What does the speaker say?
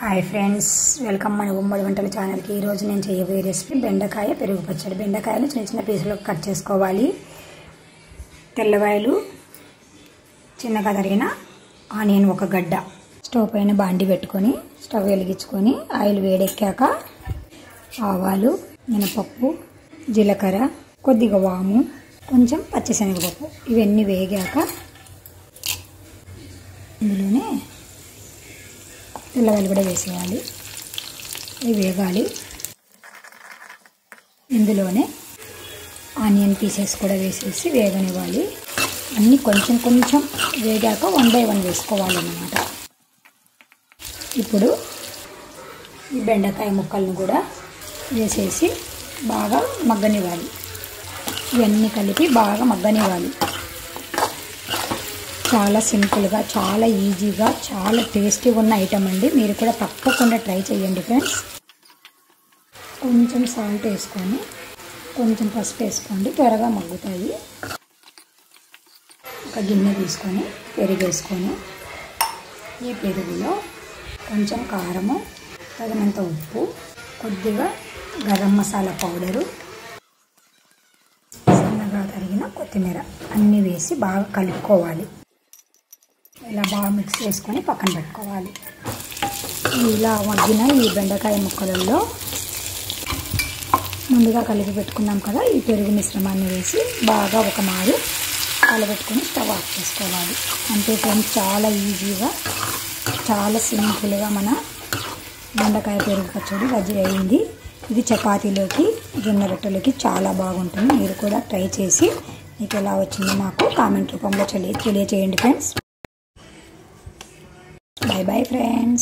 Hi friends, welcome మన ఉమ్మడి వంటల ఛానల్కి. ఈరోజు నేను చేయబోయే రెసిపీ బెండకాయ పెరుగు పచ్చడి. బెండకాయలు చిన్న చిన్న పీసులకు కట్ చేసుకోవాలి. తెల్లవాయలు, చిన్నగా తరిగిన ఆనియన్ ఒక గడ్డ. స్టవ్ పైన బాండి పెట్టుకొని స్టవ్ వెలిగించుకొని ఆయిల్ వేడెక్కాక ఆవాలు, మినపప్పు, జీలకర్ర, కొద్దిగా వాము, కొంచెం పచ్చిశనగపప్పు ఇవన్నీ వేగాక ఇందులోనే తెల్లవాయలు కూడా వేసేయాలి. ఇవి వేగాలి. ఇందులోనే ఆనియన్ పీసెస్ కూడా వేసేసి వేగనివ్వాలి. అన్నీ కొంచెం కొంచెం వేగాక 1 by 1 వేసుకోవాలన్నమాట. ఇప్పుడు ఈ బెండకాయ ముక్కలను కూడా వేసేసి బాగా మగ్గనివ్వాలి. ఇవన్నీ కలిపి బాగా మగ్గనివ్వాలి. చాలా సింపుల్గా, చాలా ఈజీగా, చాలా టేస్టీగా ఉన్న ఐటమ్ అండి. మీరు కూడా తప్పకుండా ట్రై చేయండి ఫ్రెండ్స్. కొంచెం సాల్ట్ వేసుకొని, కొంచెం పసుపు వేసుకోండి, త్వరగా మగ్గుతాయి. ఒక గిన్నె తీసుకొని పెరుగు వేసుకొని, ఈ పెరుగులో కొంచెం కారము, తగినంత ఉప్పు, కొద్దిగా గరం మసాలా పౌడరు, సన్నగా తరిగిన కొత్తిమీర అన్నీ వేసి బాగా కలుపుకోవాలి. ఇలా బాగా మిక్స్ చేసుకొని పక్కన పెట్టుకోవాలి. ఇలా మగ్గిన ఈ బెండకాయ ముక్కలలో ముందుగా కలిపి పెట్టుకున్నాం కదా, ఈ పెరుగు మిశ్రమాన్ని వేసి బాగా ఒక మారు కలబెట్టుకొని స్టవ్ ఆఫ్ చేసుకోవాలి. అంతే ఫ్రెండ్స్, చాలా ఈజీగా, చాలా సింపుల్గా మన బెండకాయ పెరుగు పచ్చడి రెడీ అయింది. ఇది చపాతీలోకి, జొన్న రొట్టెలకి చాలా బాగుంటుంది. మీరు కూడా ట్రై చేసి మీకు ఎలా వచ్చిందో నాకు కామెంట్ రూపంలో తెలియచేయండి ఫ్రెండ్స్. Bye bye friends.